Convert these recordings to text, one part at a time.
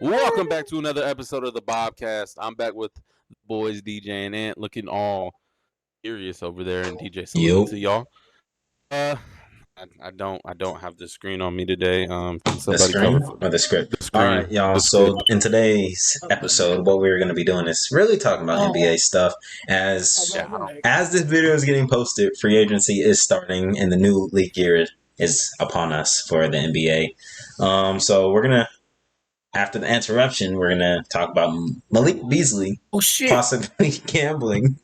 Welcome back to another episode of the Bobcast. I'm back with the boys DJ and Ant, looking all serious over there. And DJ, salute to y'all. I don't have the screen on me today. Can The somebody screen cover or the script? the screen? All right, y'all. The So script. in today's episode, what we're going to be doing is really talking about NBA stuff. As this video is getting posted, free agency is starting, and the new league year is upon us for the NBA. So we're gonna, after the interruption, we're gonna talk about Malik Beasley possibly gambling.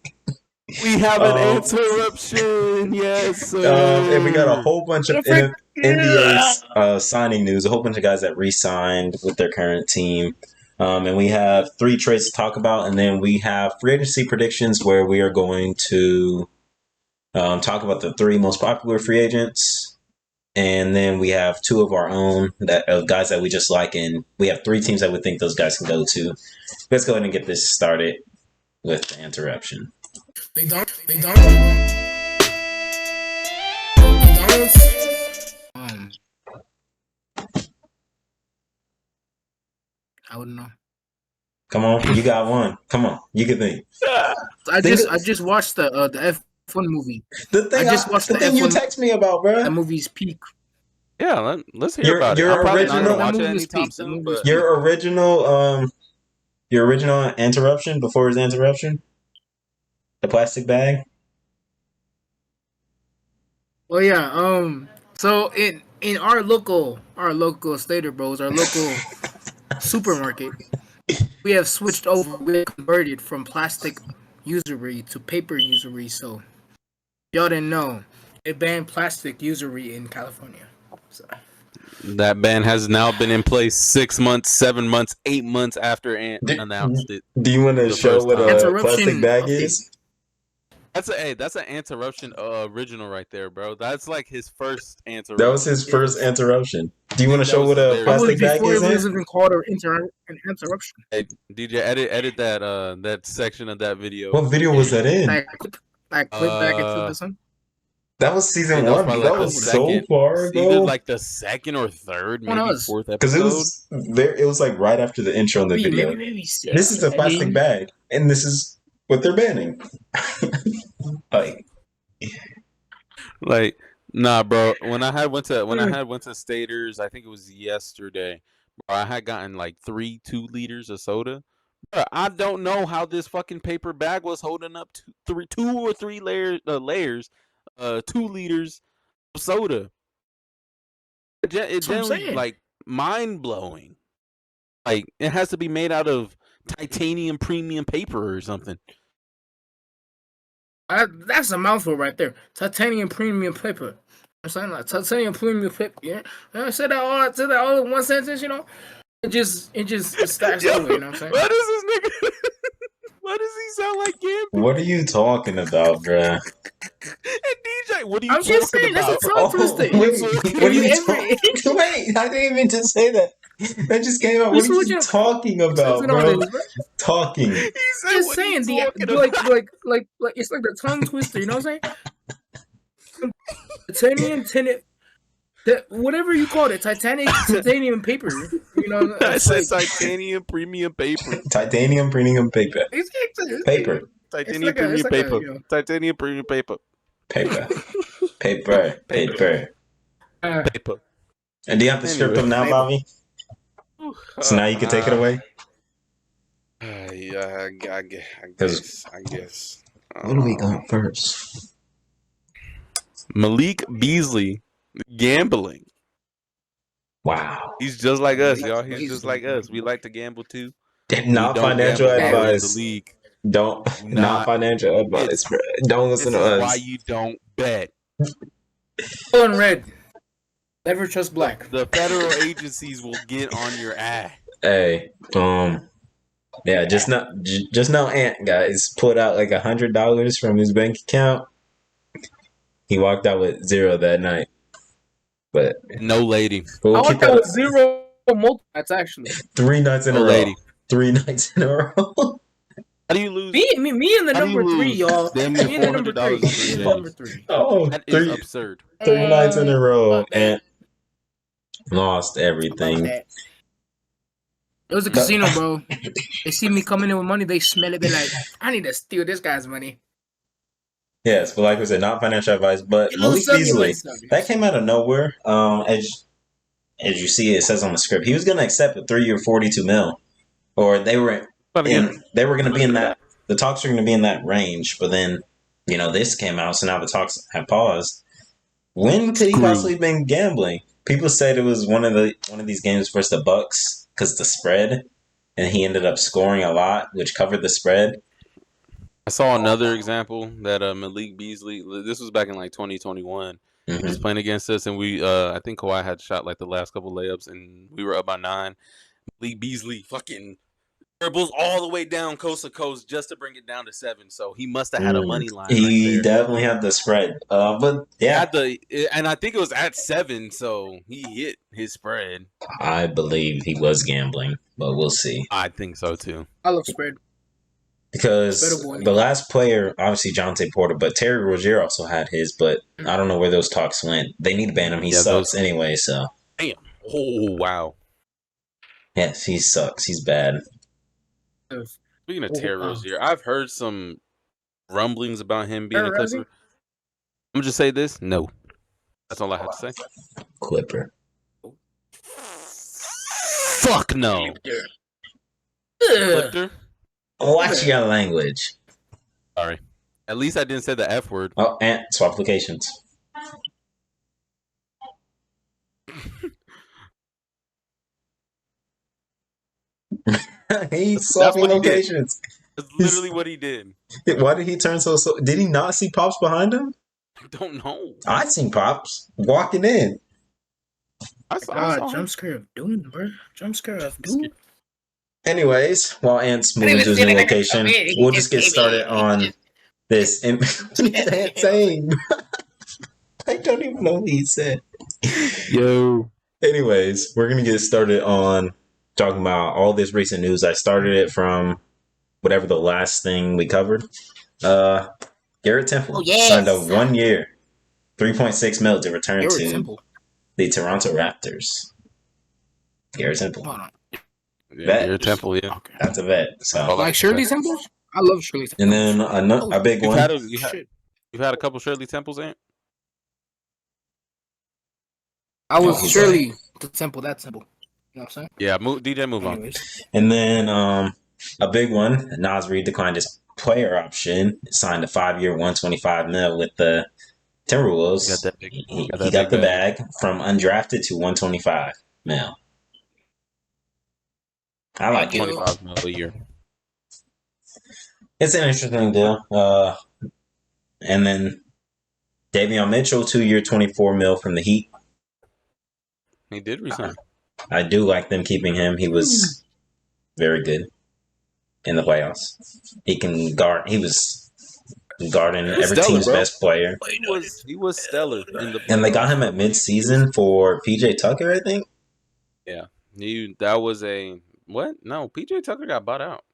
We have an interruption, yes, sir. And we got a whole bunch of NBA signing news, a whole bunch of guys that re-signed with their current team. And we have 3 trades to talk about, and then we have free agency predictions where we are going to talk about the 3 most popular free agents. And then we have 2 of our own guys that we just like, and we have 3 teams that we think those guys can go to. Let's go ahead and get this started with the interruption. They don't. I wouldn't know. Come on, you got one. Come on, you can think. I just watched the F1 movie. The thing you text me about, bro. That movie's peak. Yeah, let's hear about it. Your original interruption before his interruption. The plastic bag. Well, yeah. So in our local Stater Bros, our local supermarket, we have switched over. We have converted from plastic usury to paper usury. So y'all didn't know it banned plastic usury in California. So that ban has now been in place 6 months, 7 months, 8 months after Ant announced it. Do you want to show what a plastic bag is? That's an interruption original right there, bro. That's like his first interruption. That was his first interruption. Do you want to show what a plastic bag is? Before it was even called an interruption. Hey, DJ, edit that section of that video. What video was that in? Like click back into this one. That was season 1. That was so far ago. Either like the second or third, maybe 4th episode. Because it was like right after the intro in the video. Maybe this is a plastic bag, and this is what they're banning. Like, nah, bro. When I had went to Staters, I think it was yesterday. Bro, I had gotten like 2 liters of soda. Bro, I don't know how this fucking paper bag was holding up 2 or 3 layers, 2 liters of soda. It generally like mind blowing. Like it has to be made out of titanium premium paper or something. That's a mouthful right there. Titanium premium paper. I'm saying like titanium premium paper. Yeah, I said that all in one sentence. You know, it just starts over. You know what I'm saying? What is this nigga? Why does he sound like Gambit? What are you talking about, bruh? And DJ, what are you I'm talking just saying, about? That's a tongue twister. Wait, I didn't mean to say that. That just came out. What are you talking about, bro? Talking. He's just saying like it's like the tongue twister. You know what I'm saying? Titanium, whatever you call it, titanium paper. You know, I said titanium premium paper. Titanium premium paper. Paper. Titanium premium paper. Titanium premium paper. Paper. Paper. And do you have the script up now, Bobby? So now you can take it away? Yeah, I guess. What do we got first? Malik Beasley gambling. Wow. He's just like us, y'all. He's just like us. We like to gamble too. Not financial advice. Not financial advice. Don't listen to us. Why you don't bet? On red. Never trust black. The federal agencies will get on your ass. Hey, yeah, just know Ant, guys, pulled out like $100 from his bank account. He walked out with 0 that night. But no lady. I walked out with 0 multi-nights, actually. 3 nights in a row. Lady. 3 nights in a row. How do you lose? Me and the number 3, y'all. Me and the number 3. Oh, that is absurd. 3 nights in a row, and lost everything. It was a casino, bro. They see me coming in with money, they smell it, be like, I need to steal this guy's money. Yes, but like we said, not financial advice. But You little Malik son, you little Beasley, son. that came out of nowhere. As you see, it says on the script, he was going to accept a 3-year, 42 mil, or they were But again, going to be in back. that. The talks were going to be in that range, but then this came out, so now the talks have paused. When could he possibly Screw. have been gambling? People said it was one of these games versus the Bucks because the spread, and he ended up scoring a lot, which covered the spread. I saw another example that Malik Beasley. This was back in like 2021. He was playing against us, and we. I think Kawhi had shot like the last couple layups, and we were up by 9. Malik Beasley fucking dribbles all the way down coast to coast just to bring it down to 7. So he must have had a money line right He there. definitely had the spread, but He yeah, had and I think it was at 7, so he hit his spread. I believe he was gambling, but we'll see. I think so too. I love spread. Because the last player, obviously Jonte Porter, but Terry Rozier also had his, but I don't know where those talks went. They need to ban him. He sucks anyway, so. Damn. Oh, wow. Yes, he sucks. He's bad. Speaking of Terry Rozier, I've heard some rumblings about him being a Clipper. I'm going to just say this. No. That's all I have to say. Clipper. Fuck no. Clipper? Watch your language. Sorry. At least I didn't say the F word. Oh, and swap locations. He's swapping locations. That's literally what he did. Why did he turn so? Did he not see Pops behind him? I don't know. I seen Pops walking in. I saw jump scare of doom, bro. Jump scare of doom. Anyways, while Ant's moving to his new location, we'll just get started on this. What is Ant saying? I don't even know what he said. Yo. Anyways, we're going to get started on talking about all this recent news. I started it from whatever the last thing we covered. Garrett Temple signed a 1 year, $3.6 million to return to the Toronto Raptors. Garrett Temple. Yeah, Garrett Temple, yeah. Okay. That's a vet. So. Like Shirley Temple? I love Shirley Temple. And then a big one. You've had a couple Shirley Temples, Ant? I was Shirley the Temple, that Temple. You know what I'm saying? Yeah, DJ, move on. And then a big one, Naz Reid declined his player option, signed a 5-year, $125 million with the Timberwolves. He got the bag from undrafted to $125 million. I like it. $25 million a year. It's an interesting deal. And then Davion Mitchell, 2-year, $24 million from the Heat. He did resign. I do like them keeping him. He was very good in the playoffs. He can guard. He was guarding every team's best player. He was stellar in the playoffs. And they got him at midseason for PJ Tucker, I think. Yeah, that was a what? No, PJ Tucker got bought out.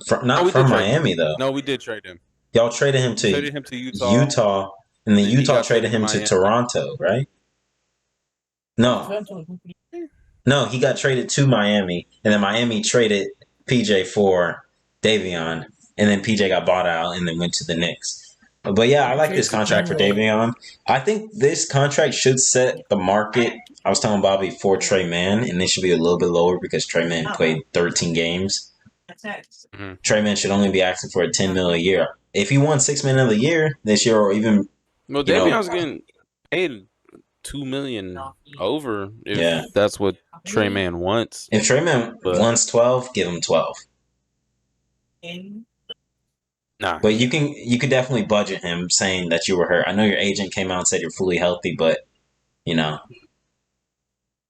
From Miami though. No, we did trade him. Y'all traded him to Utah, and then Utah traded him to Toronto, right? No, he got traded to Miami, and then Miami traded PJ for Davion, and then PJ got bought out and then went to the Knicks. But yeah, I like this contract for Davion. I think this contract should set the market. I was telling Bobby for Trey Mann, and it should be a little bit lower because Trey Mann played 13 games. Mm-hmm. Trey Mann should only be asking for a $10 million a year. If he won $6 million a year this year, or even Davion's getting paid $2 million over. If that's what Trey Mann wants. If Trey Mann wants 12, give him 12. Nah. But you could definitely budget him saying that you were hurt. I know your agent came out and said you're fully healthy, but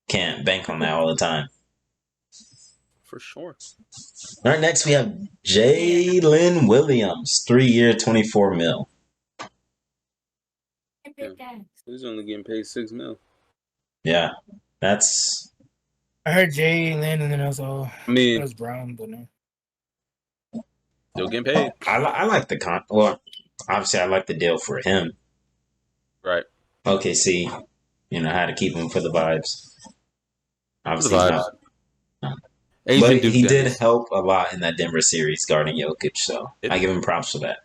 can't bank on that all the time. For sure. All right, next we have Jalen Williams, 3-year, $24 million. He's only getting paid $6 million. Yeah, that's. I heard Jalen, and then I was all. It was Brown, but no. Still getting paid. I like the Well, obviously, I like the deal for him. Right. OKC, had to keep him for the vibes. Obviously, the vibes. Asian But Duke he did Dennis. help a lot in that Denver series guarding Jokic, so Did I he? give him props for that.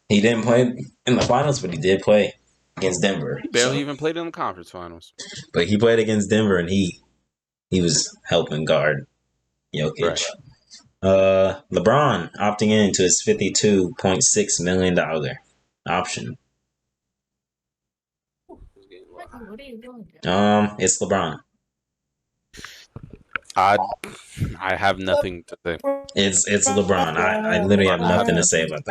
He didn't play in the finals, but he did play against Denver. He barely So, even played in the conference finals. but he played against Denver, and he was helping guard Jokic. Right. LeBron opting in to his $52.6 million option. It's LeBron. I have nothing to say. It's LeBron. I literally have I have nothing to say nothing. about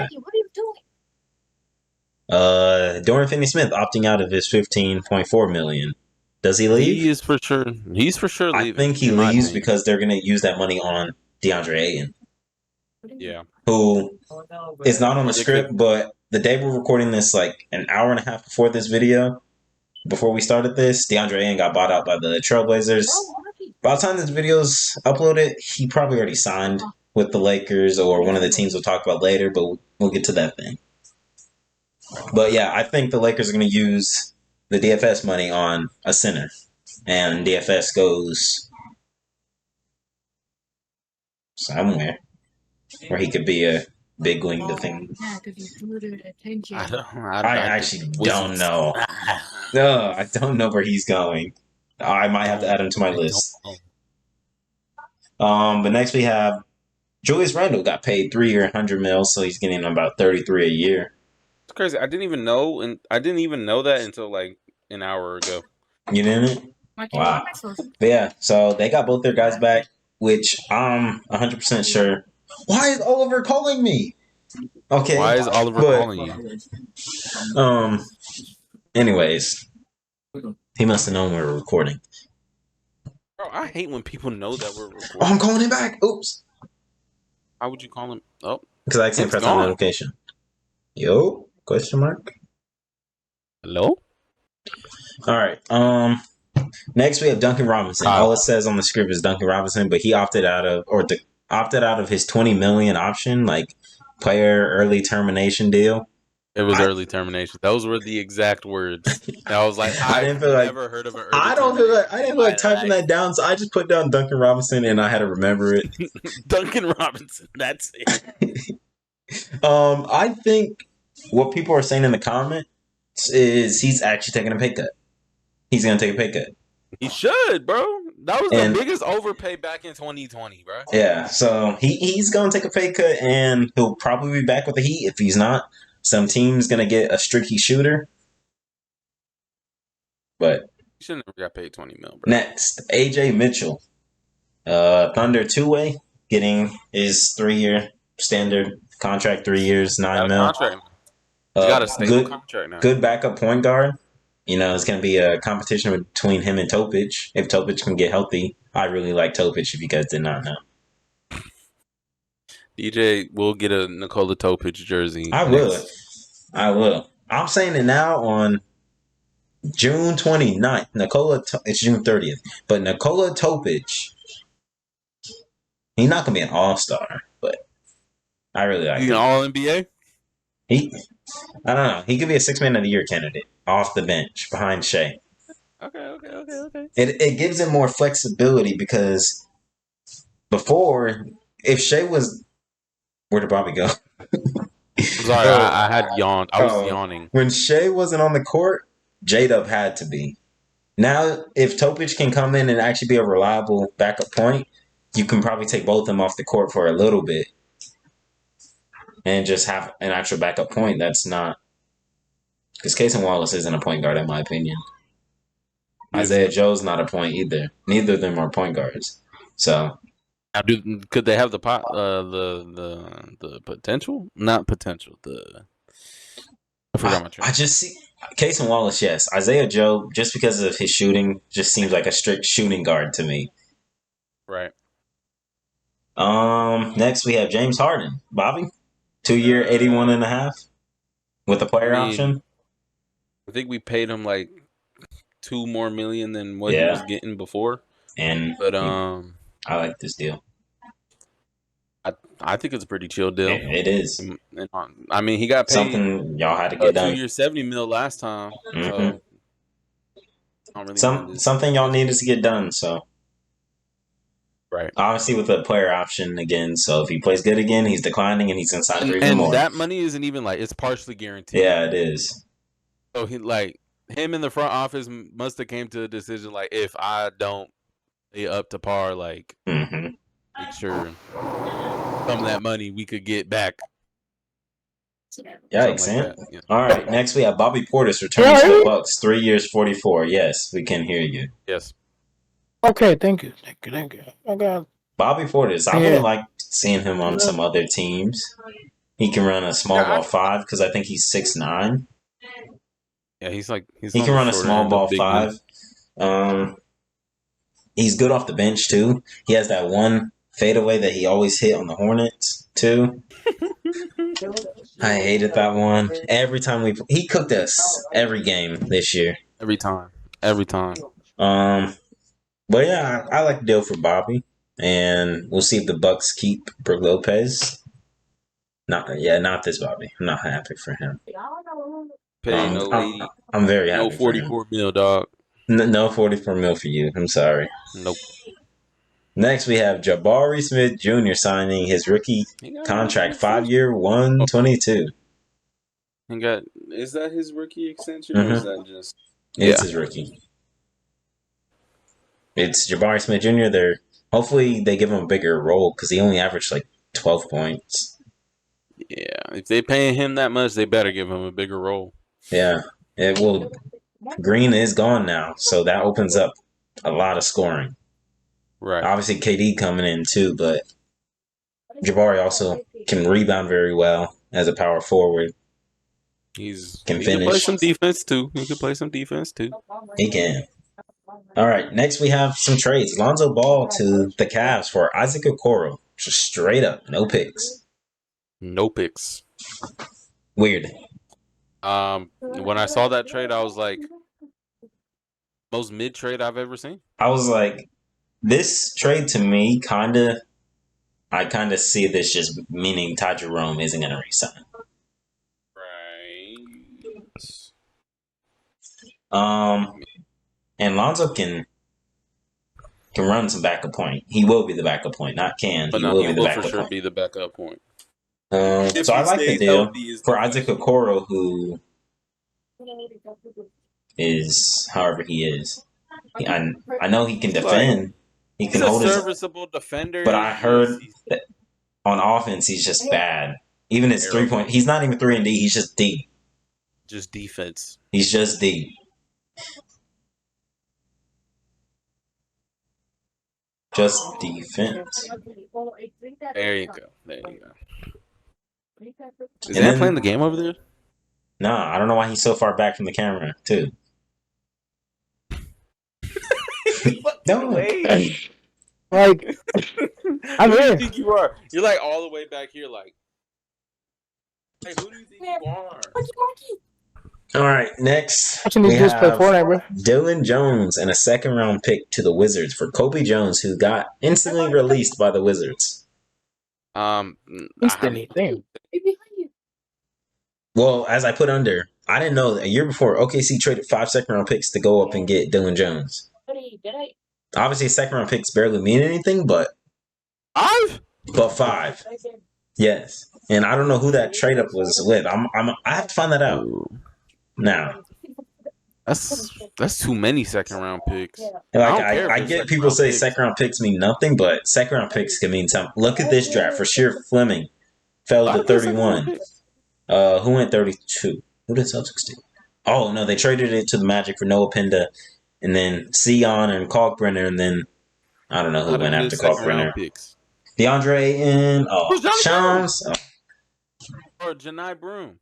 that. Dorian Finney-Smith opting out of his $15.4 million. Does he leave? He is for sure. He's for sure I leaving. think he In my leaves opinion. because they're gonna use that money on DeAndre Ayton, Yeah. who is not on Or the they could. script. But the day we're recording this, like an hour and a half before this video, before we started this, DeAndre Ayton got bought out by the Trailblazers. By the time this video's uploaded, he probably already signed with the Lakers or one of the teams we'll talk about later. But we'll get to that thing. But yeah, I think the Lakers are going to use the DFS money on a center, and DFS goes somewhere where he could be a big wing defender. I actually don't know. No, I don't know where he's going. I might have to add him to my list. But next we have Julius Randle got paid 3 year $100 million, so he's getting about 33 a year. It's crazy. I didn't even know, and I didn't even know that until like an hour ago. You didn't? Wow. But yeah, so they got both their guys back, which I'm 100% sure. Why is Oliver calling me? Okay. Why is Oliver calling you? Anyways, he must have known we were recording. Bro, I hate when people know that we're recording. Oh, I'm calling him back. Oops. How would you call him? Oh, because I accidentally pressed on notification. Yo? Question mark. Hello? All right. Next we have Duncan Robinson. All it says on the script is Duncan Robinson, but he opted out of his $20 million option, like player early termination deal. It was early termination. Those were the exact words. I was like, I didn't feel never heard of an early I didn't feel like typing that down, so I just put down Duncan Robinson and I had to remember it. Duncan Robinson. That's it. I think what people are saying in the comments is he's actually taking a pay cut. He's gonna take a pay cut. He should, bro. That was the biggest overpay back in 2020, bro. Yeah, so he's gonna take a pay cut, and he'll probably be back with the Heat. If he's not, some team's gonna get a streaky shooter. But he should never got paid $20 million, bro. Next, AJ Mitchell, Thunder two-way, getting his 3-year standard contract, 3 years, $9 million. Contract. He's got a stable contract now. Good backup point guard. You know, it's going to be a competition between him and Topic. If Topic can get healthy, I really like Topic, if you guys did not know. DJ will get a Nikola Topic jersey. I will. I'm saying it now on June 29th. It's June 30th. But Nikola Topic, he's not going to be an all-star, but I really like him. He's an all-NBA? I don't know. He could be a 6-man of the year candidate off the bench behind Shea. Okay. It gives him more flexibility because before, if Shea was, where did Bobby go? I'm sorry, I had yawned. I was yawning. When Shea wasn't on the court, J-Dub had to be. Now, if Topic can come in and actually be a reliable backup point, you can probably take both of them off the court for a little bit and just have an actual backup point. That's not... Because Casey Wallace isn't a point guard, in my opinion. Isaiah Joe's not a point either. Neither of them are point guards. So... Now, could they have the potential? Not potential. I forgot my train. I just see Casey Wallace. Yes, Isaiah Joe. Just because of his shooting, just seems like a strict shooting guard to me. Right. Next we have James Harden. Bobby, 2-year, 81.5 with a player option. I think we paid him like $2 more million than what he was getting before. But I like this deal. I think it's a pretty chill deal. It is. And, I mean, he got paid something y'all had to get done. 2 years, $70 million last time. Mm-hmm. So something y'all needed to get done. So, Right. Obviously, with a player option again. So if he plays good again, he's declining and he's gonna sign for even And more. that money isn't even like it's partially guaranteed. Yeah, it is. So he like him in the front office must have came to a decision like if I don't stay up to par, like Mm-hmm. make sure some of that money we could get back, something Yikes, like man. that. Yeah. All right, next we have Bobby Portis returning to the Yeah. Bucks. 3 years, 44. Yes, we can hear you. Yes. Okay, thank you. I got. Bobby Portis, I would have Yeah. liked seeing him on some other teams. He can run a small Yeah. ball 5 because I think he's 6'9". Yeah. He's He on can the run a shorter small end of ball big men. 5. Um, he's good off the bench too. He has that one fadeaway that he always hit on the Hornets too. I hated that one. Every time he cooked us every game this year. Every time. Every time. Um, but yeah, I like the deal for Bobby, and we'll see if the Bucks keep Brook Lopez. Not this Bobby. I'm not happy for him. Pay no I'm, 80, I'm very no happy for him. 44 mil, dog. No 44 mil for you. I'm sorry. Nope. Next, we have Jabari Smith Jr. signing his rookie He got a rookie contract, 5 extension. year, 122. He got. Is that his rookie extension or is Mm-hmm. that just? It's Yeah. his rookie. It's Jabari Smith Jr. Hopefully they give him a bigger role because he only averaged like 12 points. Yeah. If they paying him that much, they better give him a bigger role. Yeah, it will. Green is gone now, so that opens up a lot of scoring. Right. Obviously, KD coming in too, but Jabari also can rebound very well as a power forward. He Can can play finish. some defense too. He can play some defense too. He can. All right, next we have some trades. Lonzo Ball to the Cavs for Isaac Okoro. Just straight up, no picks. No picks. Weird. When I saw that trade, I was like, most mid trade I've ever seen. I was like, this trade to me I kind of see this just meaning Ty Jerome isn't going to resign. Right. And Lonzo can run some backup point. He will be the backup point, not can. But He no, will he be the will for backup sure point. be the backup point. So I he like the stays deal healthy is for the Isaac question. Okoro, who is however he is. I know he can defend. He can He's a hold his. serviceable defender. But I heard that on offense he's just bad. Even his 3-point, he's not even 3 and D. He's just D. Just defense. He's just D. Just defense. There you go. There you go. Is And he then- playing the game over there? Nah, I don't know why he's so far back from the camera, too. No. Like, I'm Who do you here. think you are? You're like all the way back here, like, hey, who do you think you are? All right, next Watching we these dudes play have Fortnite, bro. Dylan Jones and a second-round pick to the Wizards for Kobe Jones, who got instantly released by the Wizards. Instantly, damn. Well, as I put under, I didn't know a year before OKC traded 5 second-round picks to go up and get Dylan Jones. Obviously, second-round picks barely mean anything, but 5. Yes, and I don't know who that trade up was with. I have to find that out now. That's too many second round picks. Like care if I they're get second people round say picks. second round picks mean nothing, but second round picks can mean something. Look at this draft for sure. Fleming fell to 31. Who went 32? Who did Celtics do? Oh no, they traded it to the Magic for Noah Pinda, and then Sion and Kalkbrenner, and then I don't know who went after Kalkbrenner. DeAndre and Shams. Or Janai Broom.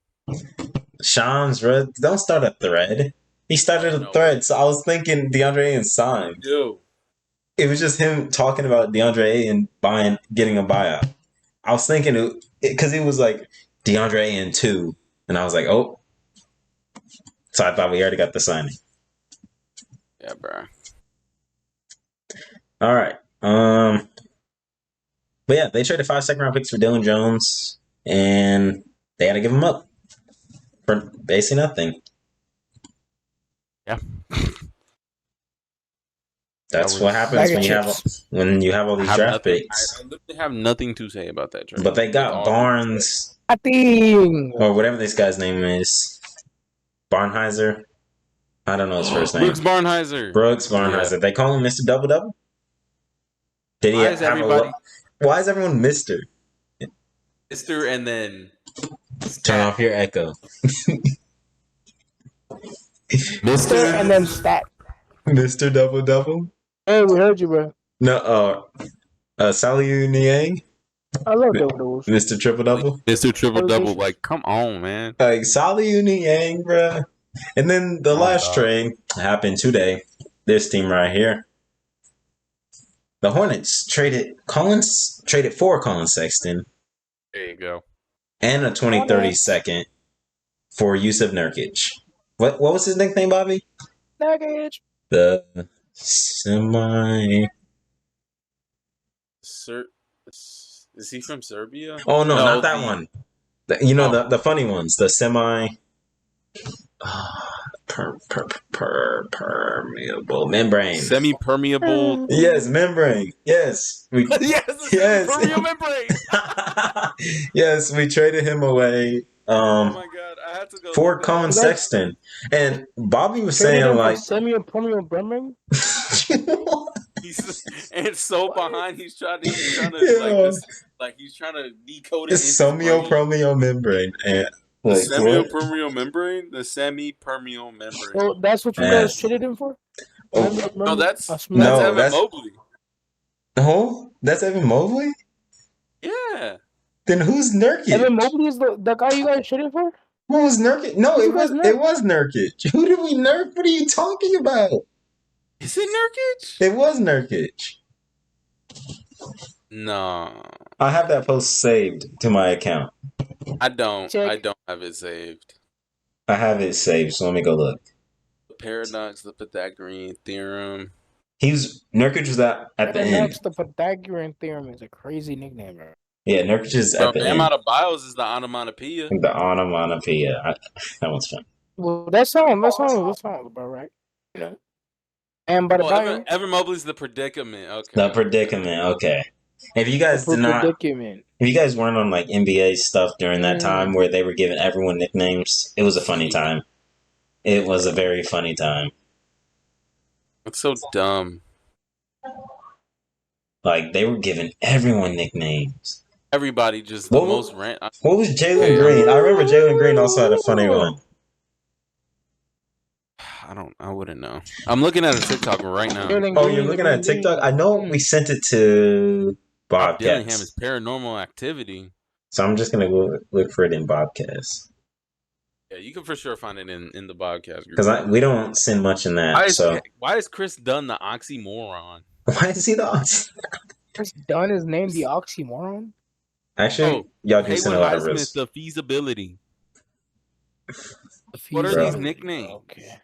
Shams, bro, don't start a thread. He started a thread, so I was thinking DeAndre and signed. Yo. It was just him talking about DeAndre and getting a buyout. I was thinking because it was like DeAndre and 2, and I was like, oh. So I thought we already got the signing. Yeah, bro. All right. But yeah, they traded 5 second round picks for Dylan Jones, and they had to give him up for basically nothing. Yeah. That's what happens Bag of chips. when you have all I these have draft nothing. picks. I literally have nothing to say about that trade. But they With got all due respect. Barnes I think. or whatever this guy's name is. Barnheiser. I don't know his first name. Brooks Barnheiser. Brooks Yeah. Barnheiser. They call him Mr. Double Double. Did he Why is have everybody Why is everyone Mister? Mister and then Turn off your echo. Mister and then stat. Mr. Double Double. Hey, we heard you, bro. No, Sally Niang. I love those. Mr. Triple Double. Mr. Triple Double? Delicious. Like, come on, man. Like Sally Niang, bruh. And then the last trade happened today. This team right here. The Hornets traded for Colin Sexton There you go. and a 2030 second for Yusuf Nurkic. What was his nickname, Bobby? Nurkic. The semi. Is he from Serbia? Oh no, not that one. The funny ones. The semi. Permeable membrane. Semi-permeable. Yes, membrane. Yes. Semi-permeable membrane. Yes, we traded him away. Oh my god, I had to go For Colin Sexton. And Bobby was saying like semi-permeable membrane. And so behind he's trying to he's trying to decode it. It's semi-permeable membrane. And the semi-permeable membrane? The semi-permeable membrane. Oh, that's what you guys traded him for? No, that's Evan Mobley. Oh, that's Evan Mobley? Yeah. Then who's Nurkic? Evan Mobley is the guy you guys traded for? Who was Nurkic? No, it was Nurkic. Who did we nerf? What are you talking about? Is it Nurkic? It was Nurkic. No. I have that post saved to my account. I don't. Check. I don't have it saved. I have it saved, so let me go look. The paradox, the Pythagorean theorem. Nurkic was at the end. The Pythagorean theorem is a crazy nickname, bro. Yeah, Nurkic is at the end. Bam out of bios is the onomatopoeia. The onomatopoeia. That one's fun. Well, that sounds about right. You know. And by the bio, Evan Mobley's the predicament. Okay. The predicament. Okay. If you guys weren't on like NBA stuff during that time where they were giving everyone nicknames, it was a funny time. It was a very funny time. It's so dumb. Like they were giving everyone nicknames. Everybody just the most rant. What was Jalen Green? I remember Jalen Green also had a funny one. I wouldn't know. I'm looking at a TikTok right now. Oh, you're looking at TikTok? I know we sent it to Bobcast. Dillingham is paranormal activity. So I'm just gonna go look for it in Bobcast. Yeah, you can for sure find it in the Bobcast group. Because we don't send much in that. Why is Chris Dunn the oxymoron? Why is he the oxymoron? Chris Dunn is named the oxymoron? Actually, y'all do send a lot of risk. The feasibility. What are these nicknames? Okay.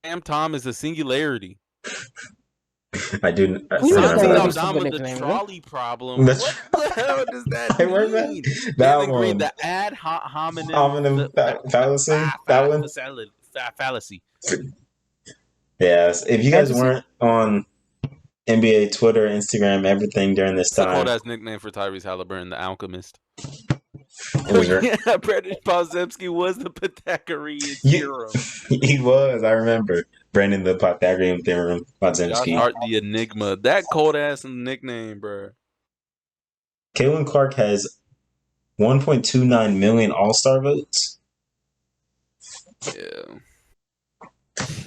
Sam Tom is a singularity. I do. The trolley problem. What the hell does that mean? That one. The ad hominem fallacy. Yes. If you guys weren't on NBA, Twitter, Instagram, everything during this time. It's a cold-ass nickname for Tyrese Halliburton, the Alchemist. Yeah, Brandon Pozemski was the Pythagorean theorem. He was, I remember. Brandon the Pythagorean theorem, Pozemski. Josh Hart the Enigma. That cold-ass nickname, bro. Caitlin Clark has 1.29 million All-Star votes. Yeah.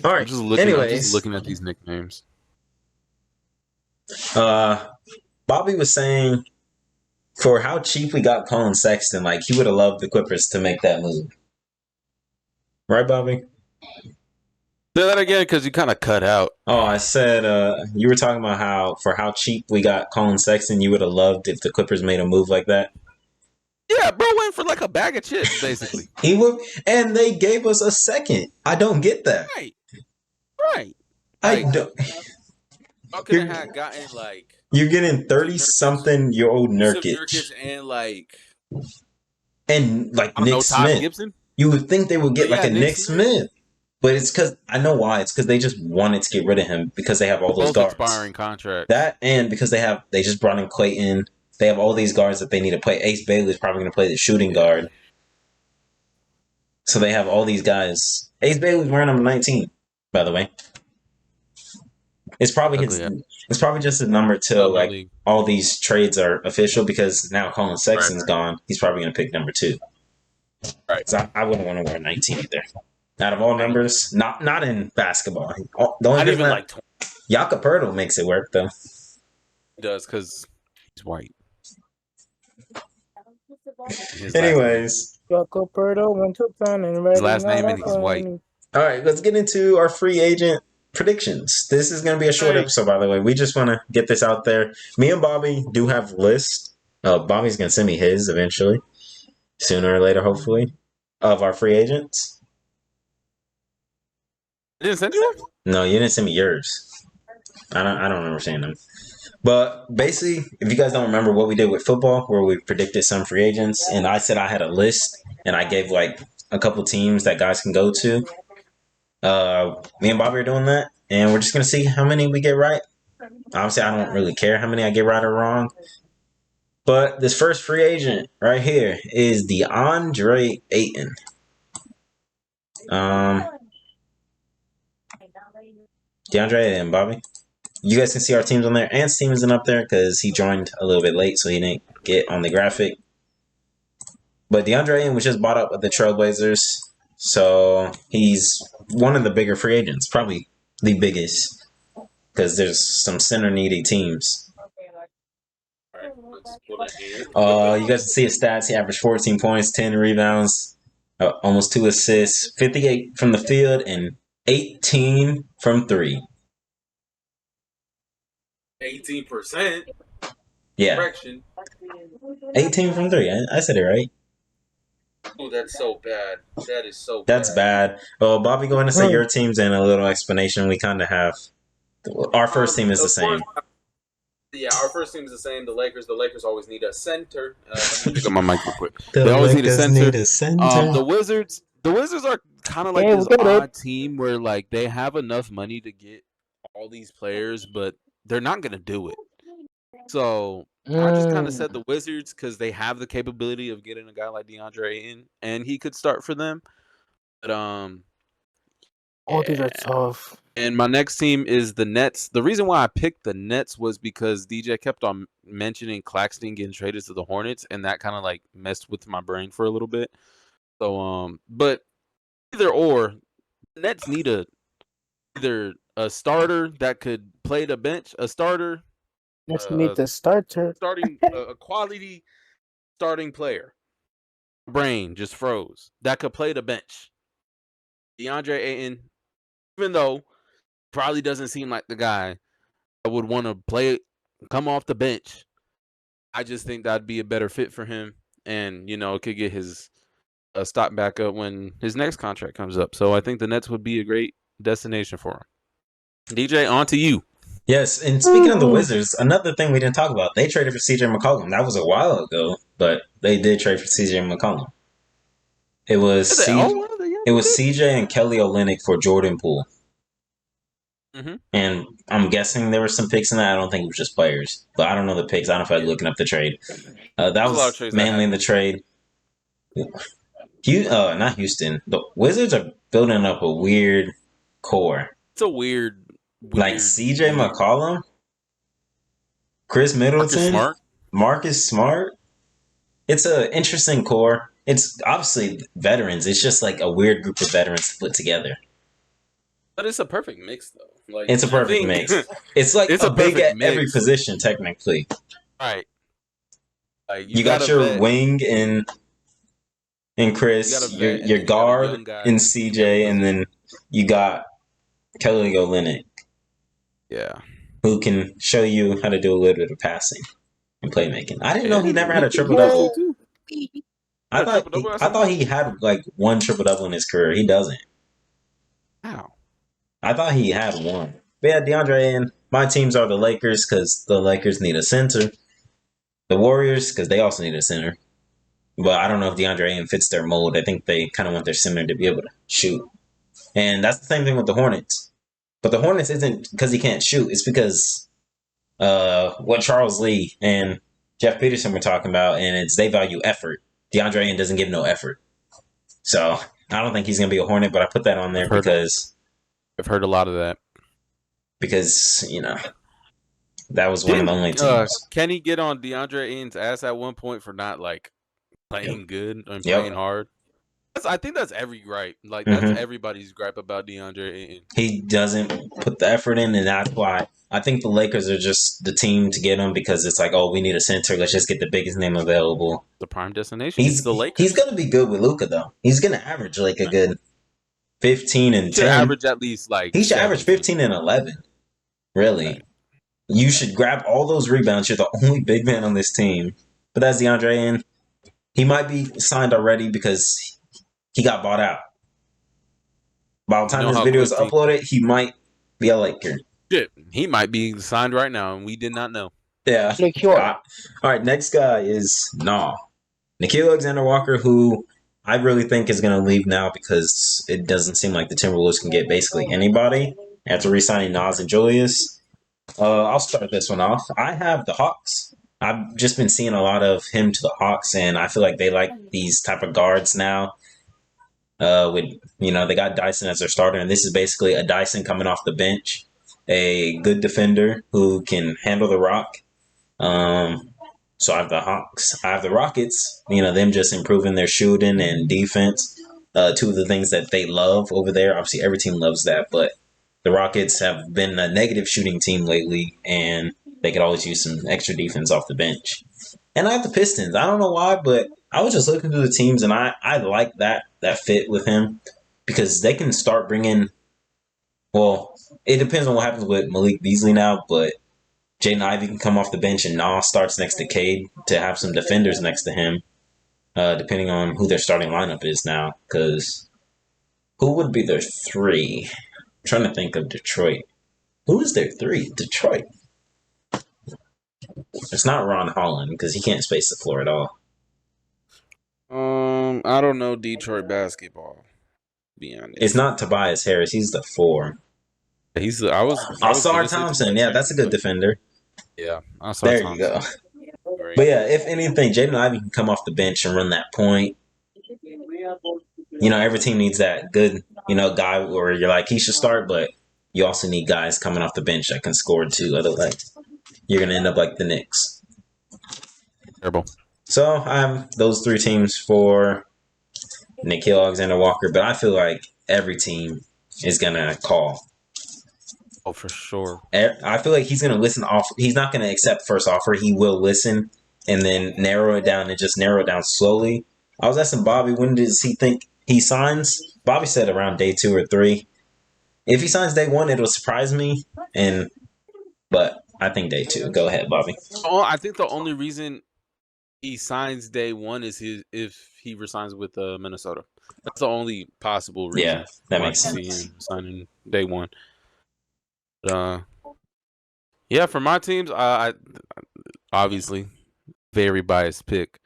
All right. I'm just looking at these nicknames. Bobby was saying for how cheap we got Colin Sexton, like he would have loved the Clippers to make that move. Right, Bobby? Say that again because you kind of cut out. Oh, I said you were talking about how cheap we got Colin Sexton, you would have loved if the Clippers made a move like that. Yeah, bro went for like a bag of chips, basically. He would, and they gave us a second. I don't get that. Right. I don't. How could I have gotten like? You're getting 30-something-year-old Nurkic and like Nick Smith. Gibson? You would think they would get like a Nick Smith. But it's because I know why. It's because they just wanted to get rid of him because they have all those Both guards. expiring contracts. That and because they just brought in Clayton. They have all these guards that they need to play. Ace Bailey's probably going to play the shooting Yeah. guard. So they have all these guys. Ace Bailey's wearing number 19, by the way. It's probably Ugly. his. It's probably just his number till Love the like league. all these trades are official because now Colin Sexton's Right. gone. He's probably going to pick number 2. Right. So I wouldn't want to wear 19 either. Out of all numbers, not in basketball. The only Not even reason like 20 Jakob Poeltl makes it work though. does because he's white. Anyways, His last name and he's white. all right, let's get into our free agent predictions. This is going to be a short episode, by the way. We just want to get this out there. Me and Bobby do have lists. Bobby's going to send me his eventually, sooner or later, hopefully, of our free agents. I didn't send you one? No, you didn't send me yours. I don't remember seeing them. But basically, if you guys don't remember what we did with football, where we predicted some free agents, and I said I had a list, and I gave like a couple teams that guys can go to. Me and Bobby are doing that, and we're just gonna see how many we get right. Obviously, I don't really care how many I get right or wrong. But this first free agent right here is DeAndre Ayton. DeAndre Ayton, Bobby. You guys can see our teams on there. Ant's team isn't up there because he joined a little bit late, so he didn't get on the graphic. But DeAndre Ayton was just bought up with the Trailblazers, so he's one of the bigger free agents, probably the biggest, because there's some center-needy teams. You guys can see his stats. He averaged 14 points, 10 rebounds, almost 2 assists, 58 from the field, and 18 from 3. 18%. Yeah. Correction. 18 from 3. I said it right. Oh, that's so bad. That is so That's bad. Well, Bobby, go ahead and say your teams and a little explanation. We kind of have. Our first team is the same. Yeah, our first team is the same. The Lakers always need a center. Pick up my mic real quick. The they always Lakers need a center. The Wizards are kind of like this odd team where like they have enough money to get all these players, but they're not gonna do it. So I just kind of said the Wizards because they have the capability of getting a guy like DeAndre Ayton, and he could start for them. But all these are tough. And my next team is the Nets. The reason why I picked the Nets was because DJ kept on mentioning Claxton getting traded to the Hornets, and that kind of like messed with my brain for a little bit. So but either or, the Nets need either a starter that could play the bench, a starter. Let's meet the starter. A quality starting player. Brain just froze. That could play the bench. DeAndre Ayton, even though probably doesn't seem like the guy that would want to come off the bench. I just think that'd be a better fit for him, and could get his stock back up when his next contract comes up. So I think the Nets would be a great destination for him. DJ, on to you. Yes, and speaking of the Wizards, another thing we didn't talk about, they traded for CJ McCollum. That was a while ago, but they did trade for CJ McCollum. It was CJ and Kelly Olynyk for Jordan Poole. Mm-hmm. And I'm guessing there were some picks in that. I don't think it was just players, but I don't know the picks. I don't know if I'm looking up the trade. That was mainly in the trade. Not Houston. The Wizards are building up a weird core. It's a weird like CJ McCollum, Chris Middleton, Marcus Smart. It's an interesting core. It's obviously veterans. It's just like a weird group of veterans put together. But it's a perfect mix, though. Like, it's a perfect mix. It's like it's a big at mix. Every position, technically. Right. Like, you got your wing in Chris, your guard in CJ, and then you got Kelly Olynyk. Yeah. Who can show you how to do a little bit of passing and playmaking. I didn't know he never had a triple-double. I thought he had like one triple-double in his career. He doesn't. Wow. I thought he had one. But yeah, DeAndre and my teams are the Lakers because the Lakers need a center. The Warriors because they also need a center. But I don't know if DeAndre Ayton fits their mold. I think they kind of want their center to be able to shoot. And that's the same thing with the Hornets. But the Hornets isn't because he can't shoot. It's because what Charles Lee and Jeff Peterson were talking about, and it's they value effort. DeAndre Ayton doesn't give no effort. So I don't think he's going to be a Hornet, but I put that on there because I've heard a lot of that. Because, that was one of the only teams. Can he get on DeAndre Ayton's ass at one point for not like playing good and playing hard? I think that's every gripe. Like that's everybody's gripe about DeAndre Ayton. He doesn't put the effort in, and that's why I think the Lakers are just the team to get him because it's like, oh, we need a center. Let's just get the biggest name available. The prime destination. He's the Lakers. He's gonna be good with Luka though. He's gonna average like a good 15 and 10. Average at least like he should average 15 and 11. Really. Right. You should grab all those rebounds. You're the only big man on this team. But that's DeAndre Ayton. He might be signed already because he got bought out. By the time this video is uploaded, he might be a Laker. Shit, he might be signed right now, and we did not know. Yeah. All right, next guy is Nickeil Alexander-Walker, who I really think is going to leave now because it doesn't seem like the Timberwolves can get basically anybody after re-signing Nas and Julius. I'll start this one off. I have the Hawks. I've just been seeing a lot of him to the Hawks, and I feel like they like these type of guards now. They got Dyson as their starter, and this is basically a Dyson coming off the bench, a good defender who can handle the rock. So I have the Hawks. I have the Rockets. Them just improving their shooting and defense. Two of the things that they love over there. Obviously, every team loves that, but the Rockets have been a negative shooting team lately, and they could always use some extra defense off the bench. And I have the Pistons. I don't know why, but I was just looking through the teams, and I like that fit with him because they can start bringing. Well, it depends on what happens with Malik Beasley now, but Jaden Ivey can come off the bench, and Nas starts next to Cade to have some defenders next to him, depending on who their starting lineup is now. Because who would be their three? I'm trying to think of Detroit. Who is their three? Detroit. It's not Ron Holland because he can't space the floor at all. I don't know Detroit basketball. To be honest, it's not Tobias Harris. He's the 4. Ausar Thompson. Yeah, that's a good defender. Yeah, there you go. Great. But yeah, if anything, Jaden Ivey can come off the bench and run that point. Every team needs that good, guy where you're like, he should start, but you also need guys coming off the bench that can score too. Otherwise, you're going to end up like the Knicks. Terrible. So I have those 3 teams for Nickeil Alexander-Walker, but I feel like every team is going to call. Oh, for sure. I feel like he's going to listen off. He's not going to accept first offer. He will listen and then narrow it down slowly. I was asking Bobby, when does he think he signs? Bobby said around day 2 or 3. If he signs day 1, it'll surprise me. But I think day 2. Go ahead, Bobby. Oh, I think the only reason he signs day 1 is if he resigns with Minnesota. That's the only possible reason. Yeah, that makes sense. See him signing day 1. Yeah, for my teams, I obviously very biased pick.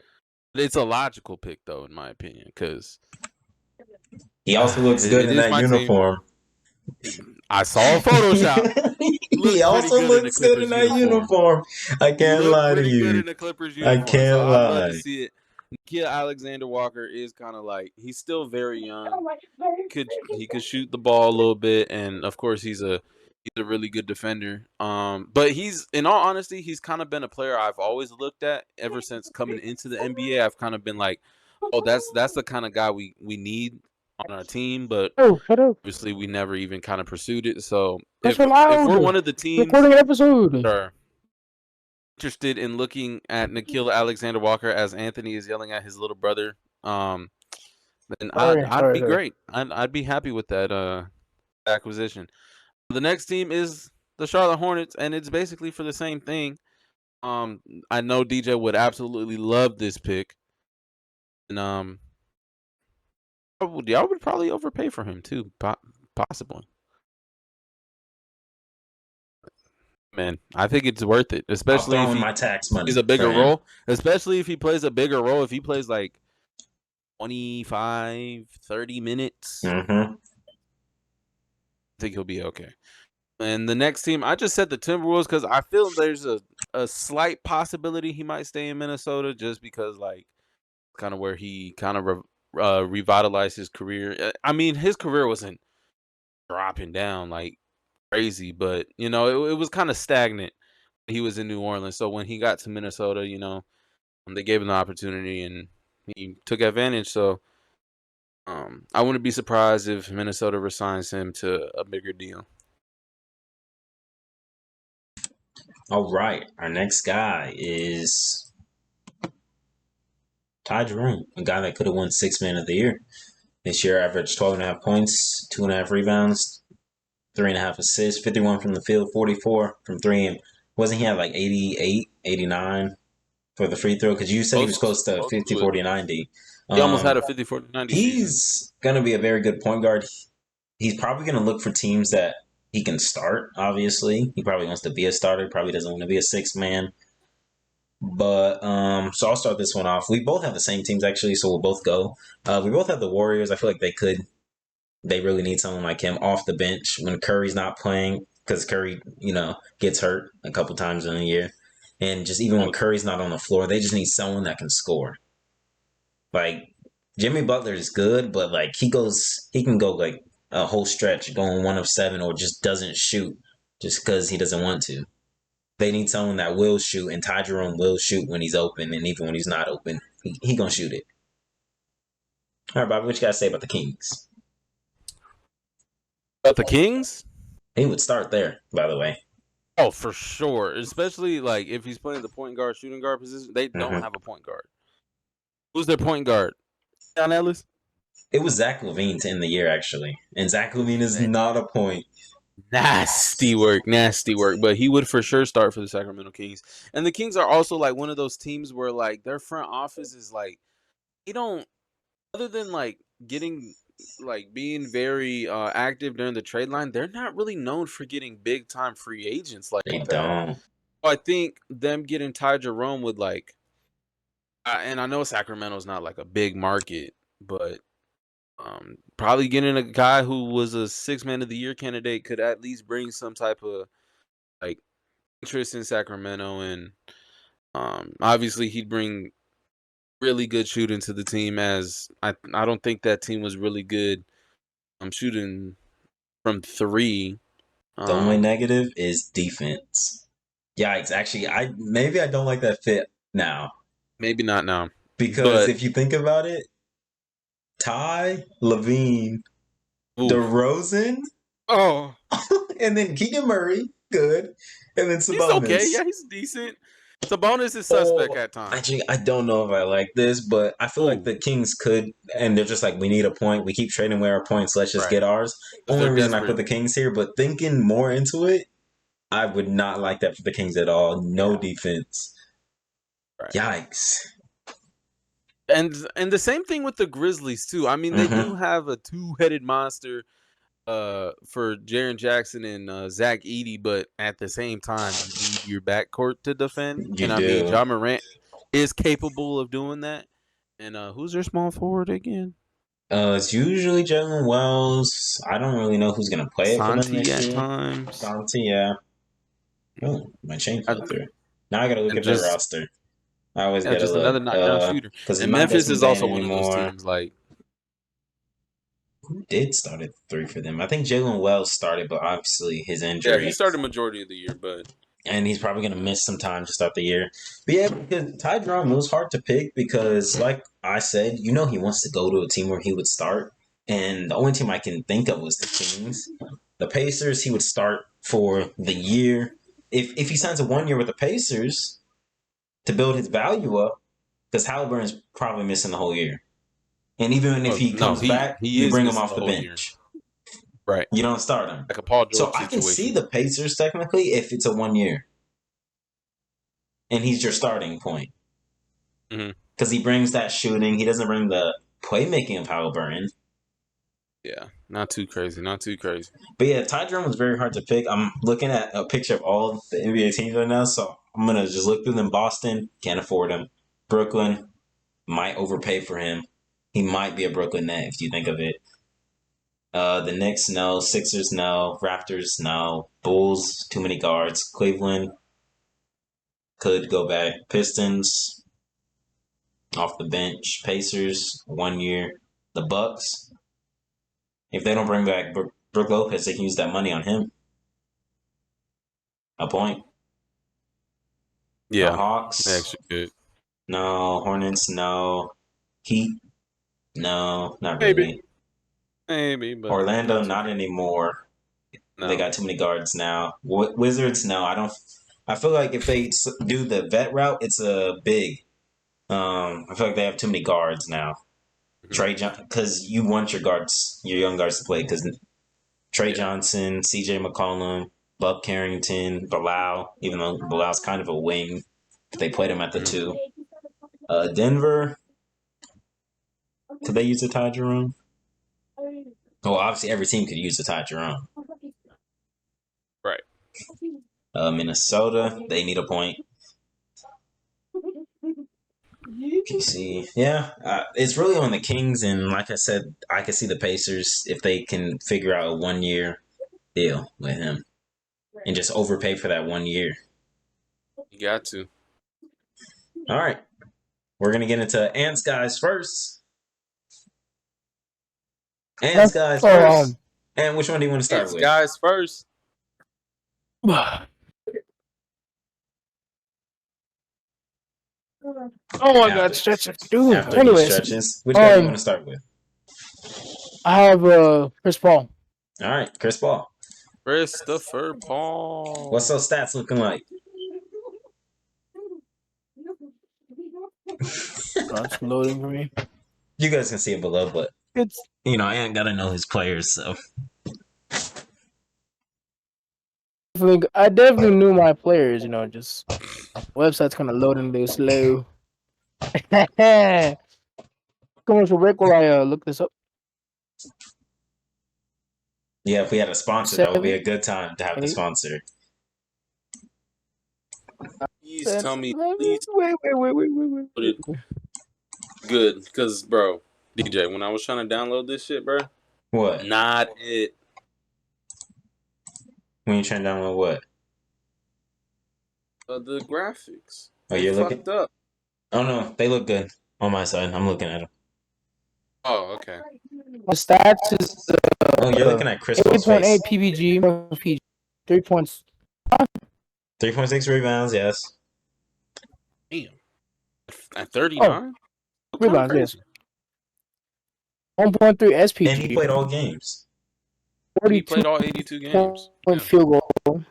But it's a logical pick though, in my opinion, because he also looks good in that uniform. I saw a Photoshop. He also looks good in that uniform. I can't lie to you. Good in the Clippers uniform, I can't lie. I'd love to see it. Nickeil Alexander-Walker is kind of like, he's still very young. He could shoot the ball a little bit, and of course he's a really good defender. But in all honesty, he's kind of been a player I've always looked at ever since coming into the NBA. I've kind of been like, oh, that's the kind of guy we need on our team, but obviously we never even kind of pursued it. So if we're one of the teams that are interested in looking at Nickeil Alexander-Walker as Anthony is yelling at his little brother, then I'd be great. I'd be happy with that acquisition. The next team is the Charlotte Hornets, and it's basically for the same thing. I know DJ would absolutely love this pick, and y'all would probably overpay for him too, possibly. Man, I think it's worth it, especially if my tax money plays a bigger role. Especially if he plays a bigger role, if he plays like 25, 30 minutes. Mm-hmm. I think he'll be okay. And the next team, I just said the Timberwolves because I feel there's a slight possibility he might stay in Minnesota just because like kind of where he kind of revitalized his career. I mean, his career wasn't dropping down like crazy, but it was kind of stagnant. He was in New Orleans, so when he got to Minnesota, they gave him the opportunity and he took advantage. So I wouldn't be surprised if Minnesota resigns him to a bigger deal. All right, our next guy is Ty Jerome, a guy that could have won Sixth Man of the Year. This year, averaged 12.5 points, 2.5 rebounds, 3.5 assists, 51 from the field, 44 from three. And wasn't he at like 88, 89 for the free throw? Because you said he was close to 50, To it. 40, 90. He almost had a 50-40-90 season. He's going to be a very good point guard. He's probably going to look for teams that he can start, obviously. He probably wants to be a starter, probably doesn't want to be a sixth man. But so I'll start this one off. We both have the same teams actually, so we'll both go. We both have the Warriors. I feel like they really need someone like him off the bench when Curry's not playing because Curry, gets hurt a couple times in a year. And just even when Curry's not on the floor, they just need someone that can score. Like Jimmy Butler is good, but like he can go like a whole stretch going 1 of 7 or just doesn't shoot just because he doesn't want to. They need someone that will shoot, and Ty Jerome will shoot when he's open, and even when he's not open, he gonna shoot it. All right, Bobby, what you gotta say about the Kings? But the Kings? He would start there, by the way. Oh, for sure. Especially like if he's playing the point guard, shooting guard position, they don't have a point guard. Who's their point guard? John Ellis? It was Zach LaVine to end the year, actually, and Zach LaVine is not a point. Nasty work. But he would for sure start for the Sacramento Kings. And the Kings are also like one of those teams where like their front office is like they don't, other than like being very active during the trade line, they're not really known for getting big time free agents like They that. don't. So I think them getting Ty Jerome would like, and I know Sacramento's not like a big market, but probably getting a guy who was a Sixth Man of the Year candidate could at least bring some type of like interest in Sacramento, and obviously he'd bring really good shooting to the team. As I don't think that team was really good shooting from three. The only negative is defense. Yikes! Actually, I don't like that fit now. Maybe not now, because if you think about it, Ty, LaVine, DeRozan, and then Keegan Murray, good, and then Sabonis. He's okay, yeah, he's decent. Sabonis is suspect at times. Actually, I don't know if I like this, but I feel like the Kings could, and they're just like, we need a point. We keep trading away our points. Let's just get ours. Only reason I put the Kings here, but thinking more into it, I would not like that for the Kings at all. No defense. Right. Yikes. And the same thing with the Grizzlies too. I mean, they do have a two-headed monster for Jaren Jackson and Zach Edey, but at the same time, you need your backcourt to defend. I mean, Ja Morant is capable of doing that. And who's their small forward again? It's usually Jalen Wells. I don't really know who's gonna play it for them next year. Times. Santi, yeah. Oh, my chain fell through. Now I gotta look at their roster. I always gotta look. Another knockdown shooter. And Memphis is also one of those teams like. Who did start at 3 for them? I think Jalen Wells started, but obviously his injury. Yeah, he started majority of the year, and he's probably going to miss some time to start the year. But yeah, because Ty Jerome, it was hard to pick because, like I said, he wants to go to a team where he would start. And the only team I can think of was the Kings. The Pacers, he would start for the year. If he signs a 1 year with the Pacers to build his value up, because Halliburton's probably missing the whole year. And even if he comes back, you bring him off the bench. Right. You don't start him. Like a Paul George So I can see the Pacers technically if it's a 1 year. And he's your starting point. Because he brings that shooting. He doesn't bring the playmaking of Halliburton. Yeah. Not too crazy. But yeah, Ty Jerome was very hard to pick. I'm looking at a picture of all the NBA teams right now. So I'm going to just look through them. Boston, can't afford him. Brooklyn, might overpay for him. He might be a Brooklyn Net if you think of it. The Knicks, no. Sixers, no. Raptors, no. Bulls, too many guards. Cleveland could go back. Pistons, off the bench. Pacers, 1 year. The Bucks, if they don't bring back Brook Lopez, they can use that money on him. A point. The Yeah, they Hawks, actually good. no. Hornets, no. Heat, no. Not Maybe, really. maybe, but Orlando, not too not much. anymore. They No. got too many guards now. Wizards, no. I don't. I feel like if they do the vet route, it's a big. I feel like they have too many guards now. Hmm. Trey John, because you want your guards, your young guards to play. Because Trey Yeah. Johnson, C.J. McCollum, Bub Carrington, Bilal. Even though Bilal's kind of a wing, they played him at the Hmm. two. Denver, could they use a Ty Jerome? Oh, obviously every team could use a Ty Jerome. Right. Minnesota, they need a point. PC, yeah, it's really on the Kings, and like I said, I could see the Pacers if they can figure out a 1 year deal with him and just overpay for that 1 year. You got to. All right, we're gonna get into Ants guys first. Ants guys Oh, first. And which one do you want to start It's with? guys first. Oh my God, After stretching. Dude. after he Anyways, stretches, which guy do you want to um, start with? I have Chris Paul. All right, Chris Paul. Christopher What's Paul. those stats looking like? That's loading for me. You guys can see it below, but It's I ain't gotta know his players, so I definitely knew my players. Just website's kind of loading a little slow. Commercial break while I look this up. yeah. If we had a sponsor, that would be 7, a good time to have the 8, sponsor. Please 10, tell me. 11. Please Wait. put it good, cause bro, DJ, when I was trying to download this shit, bro, What? not it. When you trying to download what? The graphics, Oh, they you're looking. fucked up. Oh no, they look good on my side. I'm looking at them. Oh, okay. My stats is Oh, you're looking at Chris Paul's 8.8 face. PPG, PG, 3 points. 3.6 rebounds. Yes. Damn. At Oh, 39? What kind of rebounds, yes. crazy? 1.3 And he SPG, played all games. And he 42 played all 82 games. point Yeah. field goal,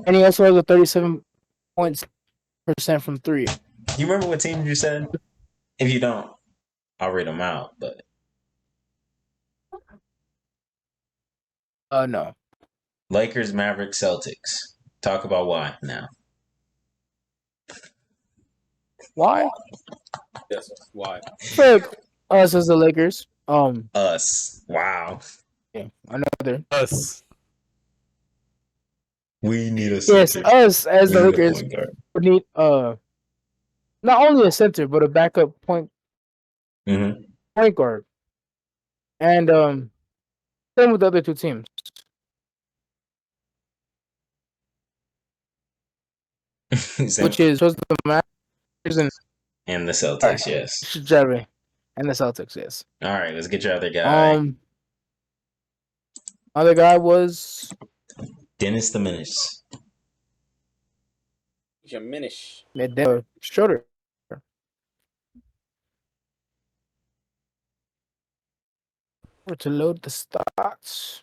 and he also has a 37% from 3. You remember what team you said? If you don't, I'll read them out. But No. Lakers, Mavericks, Celtics. Talk about why now. Why? Yes. Why? Fuck us as the Lakers. Us. Wow. Yeah, another. Us. We need a Yes, center. us as We the need a Lakers point guard. would need not only a center but a backup point guard, and same with the other two teams. Which is just the Mavs and the Celtics, yes. And the Celtics, yes. All right, let's get your other guy. Other guy was Dennis the Menace. Minish. Schroeder. To load the stats.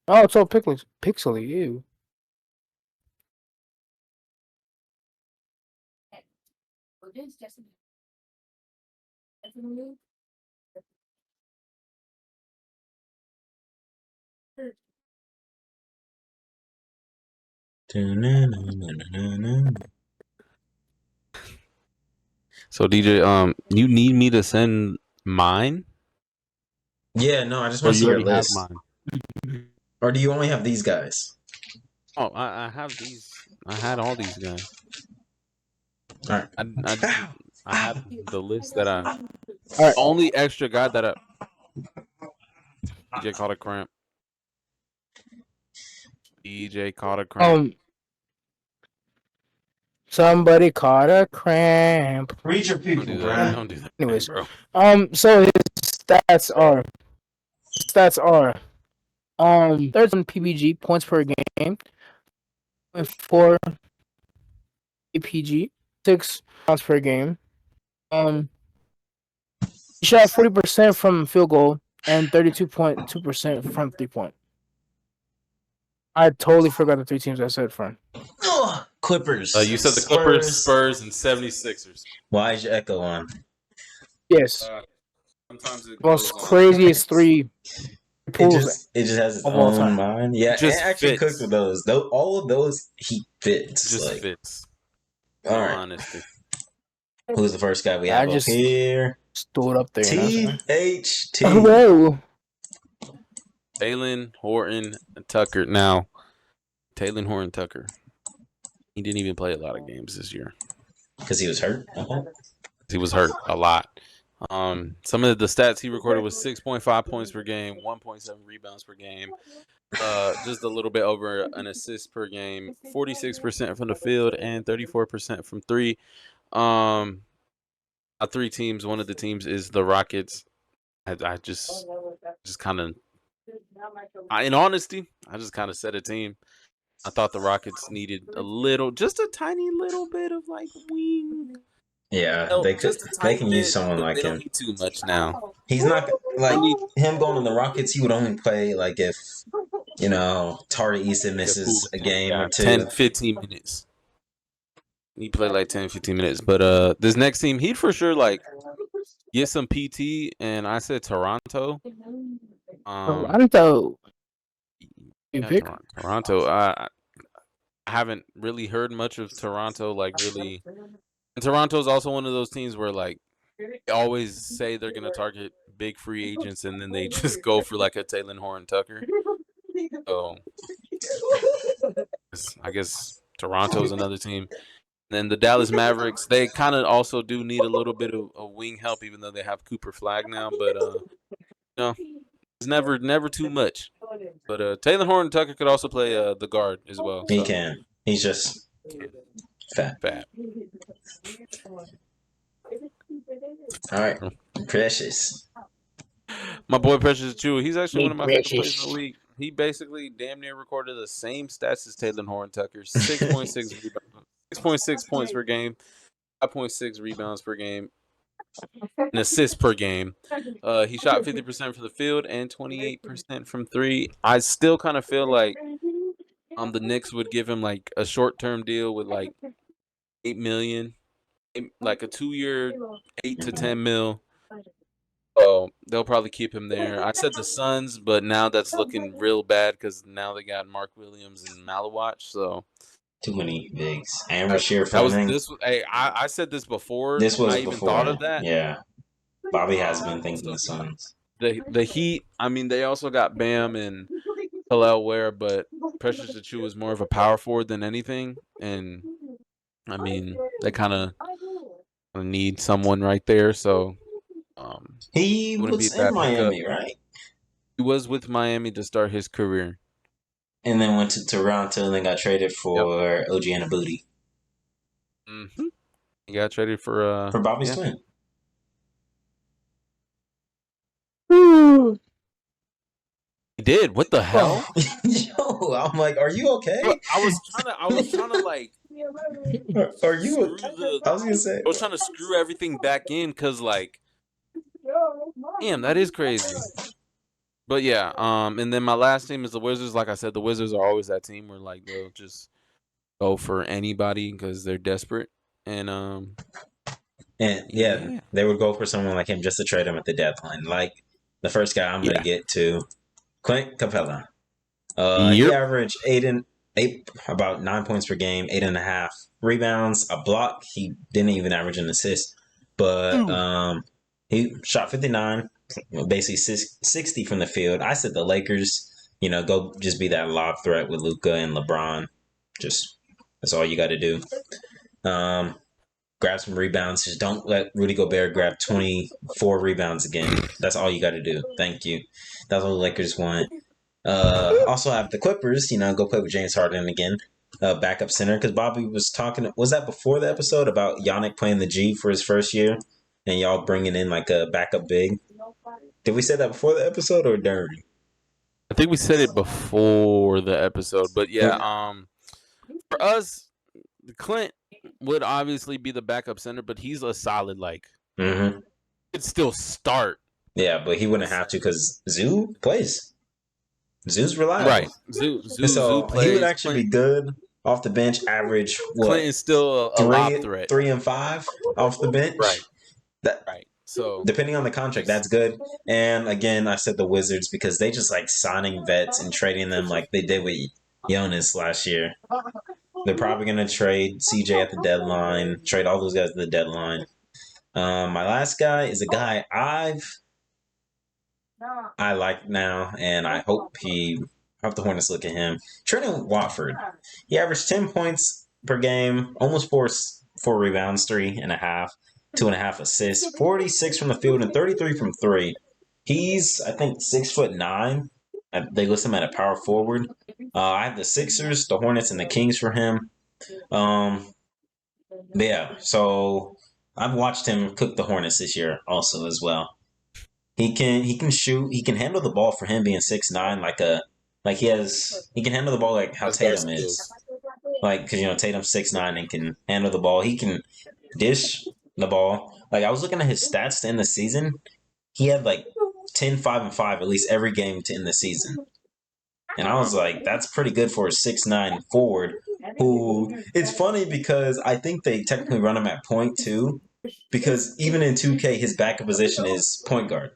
Oh, it's all pixely. Ew. So DJ, you need me to send mine? Yeah, no, I just Or want to you see your already have list. mine? Or do you only have these guys? Oh, I have these. I had all these guys. All right. I had the list that All right. only extra guy that DJ caught a cramp. DJ caught a cramp. Somebody caught a cramp. Read your Don't people, do that. bruh. Don't do that, Anyways, bro. so his stats are 31 PPG points per game, 4 APG, 6 pounds per game. He shot 40% from field goal and 32.2% from 3-point. I totally forgot the 3 teams I said from. Clippers. You said the Clippers, Spurs, and 76ers. Why is your echo on? Yes. Sometimes it Most goes on. craziest 3 pools It just has its of all own time. mind. Yeah, It just and actually fits. cooked with those. All of those, he fits. It just like, fits. All No right. honesty. Who's the first guy we have up here? Stood up there. THT. Whoa. Taylor Horton Tucker. Now, Taylor Horton Tucker. He didn't even play a lot of games this year. Because he was hurt? He was hurt a lot. Some of the stats he recorded was 6.5 points per game, 1.7 rebounds per game, just a little bit over an assist per game, 46% from the field, and 34% from 3. Our 3 teams. One of the teams is the Rockets. I just kind of, in honesty, I just kind of set a team. I thought the Rockets needed just a tiny little bit of like wing. Yeah, they can use someone like him. They don't need too much now. He's not like him going to the Rockets. He would only play like if Tari Eason misses a game or 2. 10, 15 minutes. He played like 10, 15 minutes. But this next team, he'd for sure like get some PT. And I said Toronto. Toronto. Toronto. I haven't really heard much of Toronto. Like really, and Toronto is also one of those teams where like they always say they're gonna target big free agents, and then they just go for like a Taylor Horton Tucker. So I guess Toronto's another team. And then the Dallas Mavericks, they kind of also do need a little bit of wing help, even though they have Cooper Flag now. But it's never too much. But Taylor Horton Tucker could also play the guard as well. He can. He's just fat. All right, Precious. My boy Precious Achiuwa, he's actually one of my favorite players in the league. He basically damn near recorded the same stats as Taylor Horton Tucker: 6.6 rebounds, 6.6 points per game, 5.6 rebounds per game, and assists per game. He shot 50% from the field and 28% from 3. I still kind of feel like the Knicks would give him like a short-term deal with like $8 million, like a 2-year, 8 to 10 mil. Oh, they'll probably keep him there. I said the Suns, but now that's looking real bad because now they got Mark Williams and Malawach. So too many bigs. And Rasheer Fleming. I said this before. This was I even thought of that. Yeah, Bobby has been thinking the Suns. The Heat. I mean, they also got Bam and Hillel Ware, but Precious Achiuwa is more of a power forward than anything, and I mean they kind of need someone right there. So. He was in Miami, right? He was with Miami to start his career. And then went to Toronto and then got traded for OG Anunoby. Mm-hmm. He got traded for Bobby's twin. He did. What the hell? Yo, I'm like, are you okay? I was trying to like. Are you okay? I was gonna say. I was trying to screw everything back in because like. Damn, that is crazy. But yeah, and then my last team is the Wizards. Like I said, the Wizards are always that team where like they'll just go for anybody because they're desperate. And yeah, they would go for someone like him just to trade him at the deadline. Like the first guy I'm gonna get to, Clint Capella. He averaged about 9 points per game, 8.5 rebounds, a block. He didn't even average an assist, but he shot 59, basically 60 from the field. I said the Lakers, go just be that lob threat with Luka and LeBron. Just that's all you got to do. grab some rebounds. Just don't let Rudy Gobert grab 24 rebounds again. That's all you got to do. Thank you. That's all the Lakers want. Also have the Clippers, go play with James Harden again, backup center. Because Bobby was talking, was that before the episode about Yannick playing the G for his first year, and y'all bringing in like a backup big? Did we say that before the episode or during? I think we said it before the episode, but yeah, for us, Clint would obviously be the backup center, but he's a solid could still start. Yeah, but he wouldn't have to because Zoo plays. Zoo's reliable. Right. Zoo plays. He would actually be good off the bench, average what? Clint is still a lob threat. 3 and 5 off the bench. Right. So depending on the contract, that's good. And again, I said the Wizards because they just like signing vets and trading them like they did with Jonas last year. They're probably going to trade CJ at the deadline, trade all those guys at the deadline. My last guy is a guy I like now, and I hope the Hornets look at him. Trendon Watford. He averaged 10 points per game, almost four rebounds, 3.5, 2.5 assists, 46 from the field, and 33 from three. He's, I think, 6'9". They list him at a power forward. I have the Sixers, the Hornets, and the Kings for him. Yeah, so I've watched him cook the Hornets this year also as well. He can shoot. He can handle the ball for him being 6'9". He can handle the ball like how Tatum is. Like because Tatum's 6'9" and can handle the ball. He can dish the ball. Like I was looking at his stats to end the season. He had like 10, 5, and 5 at least every game to end the season. And I was like, that's pretty good for a 6'9" forward. Who it's funny because I think they technically run him at point too. Because even in 2K, his backup position is point guard.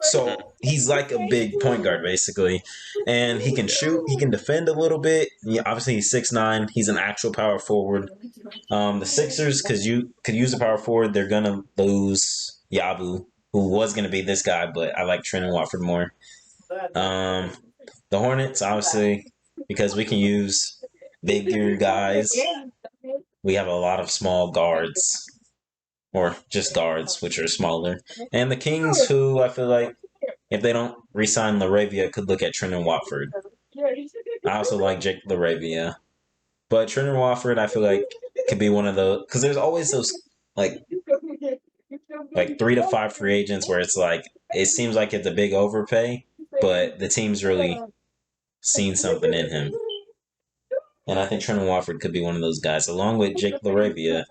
So he's like a big point guard basically, and he can shoot. He can defend a little bit. Obviously, he's 6'9". He's an actual power forward. The Sixers, because you could use a power forward, they're gonna lose Yabu, who was gonna be this guy, but I like Trendon Watford more. The Hornets, obviously, because we can use bigger guys. We have a lot of small guards. Or just guards, which are smaller. And the Kings, who I feel like, if they don't re-sign Laravia, could look at Trendon Watford. I also like Jake Laravia. But Trendon Watford, I feel like, could be one of those... Because there's always those, like 3 to 5 free agents where it's like, it seems like it's a big overpay, but the team's really seen something in him. And I think Trendon Watford could be one of those guys, along with Jake Laravia.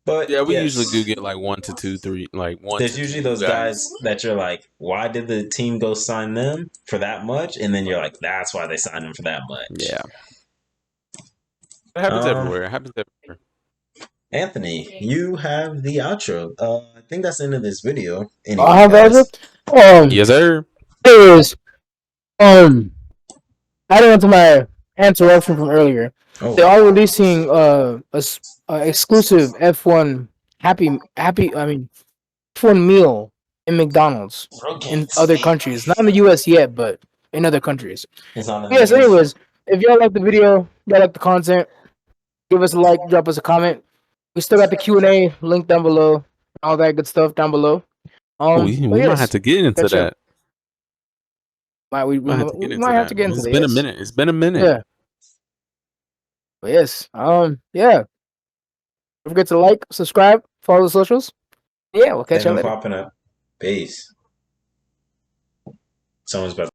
But yeah, we usually do get like 1 to 2, 3, like 1. There's usually those guys that you're like, why did the team go sign them for that much? And then you're like, that's why they signed them for that much. Yeah, it happens everywhere. It happens everywhere. Anthony, you have the outro. I think that's the end of this video. Anyway, I have that. Yes, sir. Anyways, adding on to my interruption from earlier, they are releasing a exclusive F1 F1 meal in McDonald's in other countries. Not in the US yet, but in other countries. Yes, anyways, if y'all like the video, y'all like the content, give us a like, drop us a comment. We still got the Q&A link down below, all that good stuff down below. We might have to get into that. We might have to get into that. It's been a minute. It's been a minute. Yeah. But yes, yeah. Don't forget to like, subscribe, follow the socials. Yeah, we'll catch you later. Popping up. Peace. Someone's about